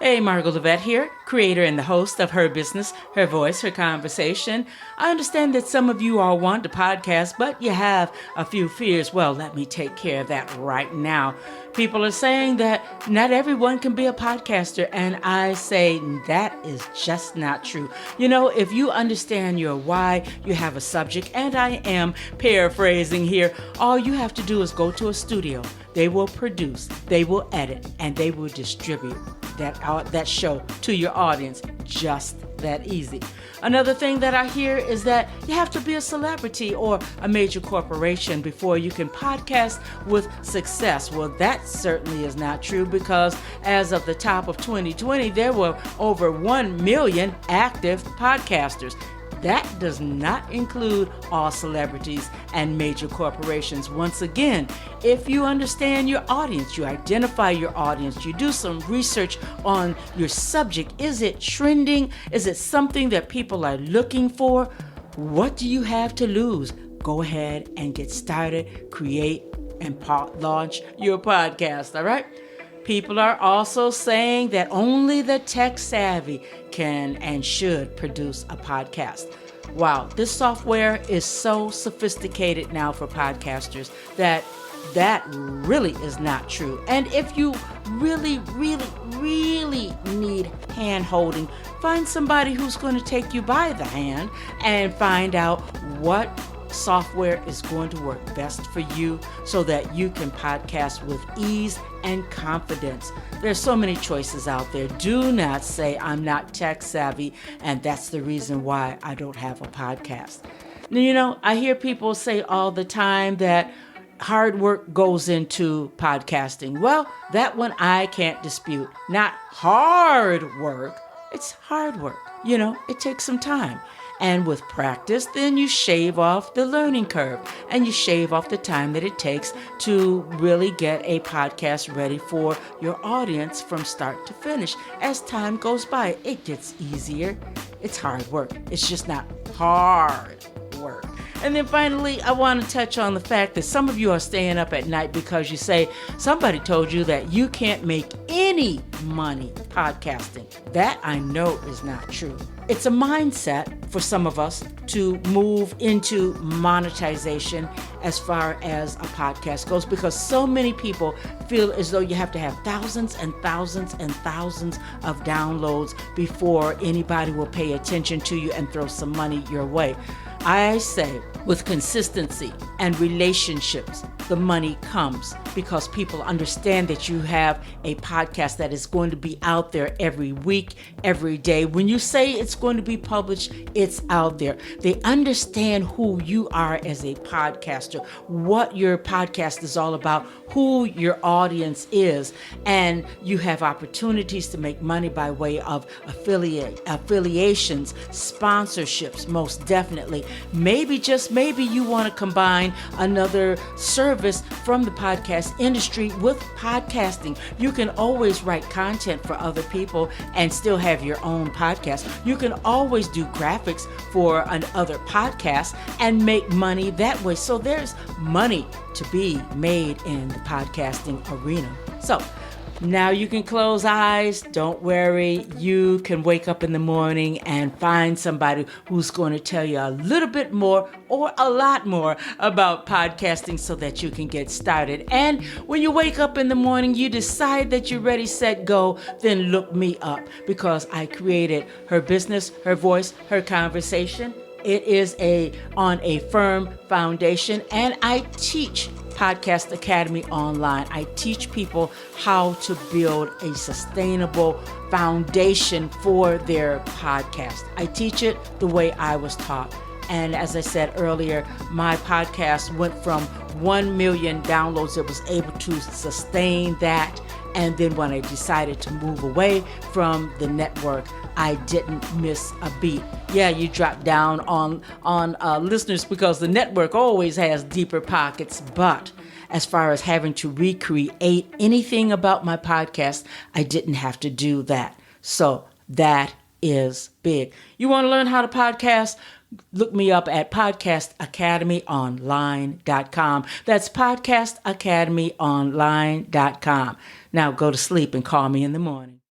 Hey, Margot Levette here, creator and the host of Her Business, Her Voice, Her Conversation. I understand that some of you all want to podcast, but you have a few fears. Well, let me take care of that right now. People are saying that not everyone can be a podcaster, and I say that is just not true. You know, if you understand your why, you have a subject, and I am paraphrasing here, all you have to do is go to a studio. They will produce, they will edit, and they will distribute that show to your audience. Just that easy. Another thing that I hear is that you have to be a celebrity or a major corporation before you can podcast with success. Well, that certainly is not true, because as of the top of 2020, there were over 1 million active podcasters. That does not include all celebrities and major corporations. Once again, if you understand your audience, you identify your audience, you do some research on your subject. Is it trending? Is it something that people are looking for? What do you have to lose? Go ahead and get started, create, and launch your podcast, all right? People are also saying that only the tech savvy can and should produce a podcast. Wow, this software is so sophisticated now for podcasters that really is not true. And if you really need hand holding, find somebody who's going to take you by the hand and find out what software is going to work best for you so that you can podcast with ease and confidence. There's so many choices out there. Do not say I'm not tech savvy and that's the reason why I don't have a podcast. Now, you know, I hear people say all the time that hard work goes into podcasting. Well, that one I can't dispute. Not hard work, it's hard work. You know, it takes some time. And with practice, then you shave off the learning curve and you shave off the time that it takes to really get a podcast ready for your audience from start to finish. As time goes by, it gets easier. It's hard work. It's just not hard work. And then finally, I want to touch on the fact that some of you are staying up at night because you say somebody told you that you can't make any money podcasting. That I know is not true. It's a mindset for some of us to move into monetization as far as a podcast goes, because so many people feel as though you have to have thousands and thousands and thousands of downloads before anybody will pay attention to you and throw some money your way. I say with consistency and relationships, the money comes because people understand that you have a podcast that is going to be out there every week, every day. When you say it's going to be published, it's out there. They understand who you are as a podcaster, what your podcast is all about, who your audience is, and you have opportunities to make money by way of affiliations, sponsorships, most definitely. Maybe, just maybe, you want to combine another service from the podcast industry with podcasting. You can always write content for other people and still have your own podcast. You can always do graphics for another podcast and make money that way. So there's money to be made in the podcasting arena. So now you can close eyes. Don't worry. You can wake up in the morning and find somebody who's going to tell you a little bit more or a lot more about podcasting so that you can get started. And when you wake up in the morning, you decide that you're ready, set, go, then look me up, because I created Her Business, Her Voice, Her Conversation. It is on a firm foundation, and I teach Podcast Academy online. I teach people how to build a sustainable foundation for their podcast. I teach it the way I was taught. And as I said earlier, my podcast went from 1 million downloads. It was able to sustain that. And then when I decided to move away from the network, I didn't miss a beat. Yeah, you drop down on listeners because the network always has deeper pockets. But as far as having to recreate anything about my podcast, I didn't have to do that. So that is big. You want to learn how to podcast? Look me up at podcastacademyonline.com. That's podcastacademyonline.com. Now go to sleep and call me in the morning.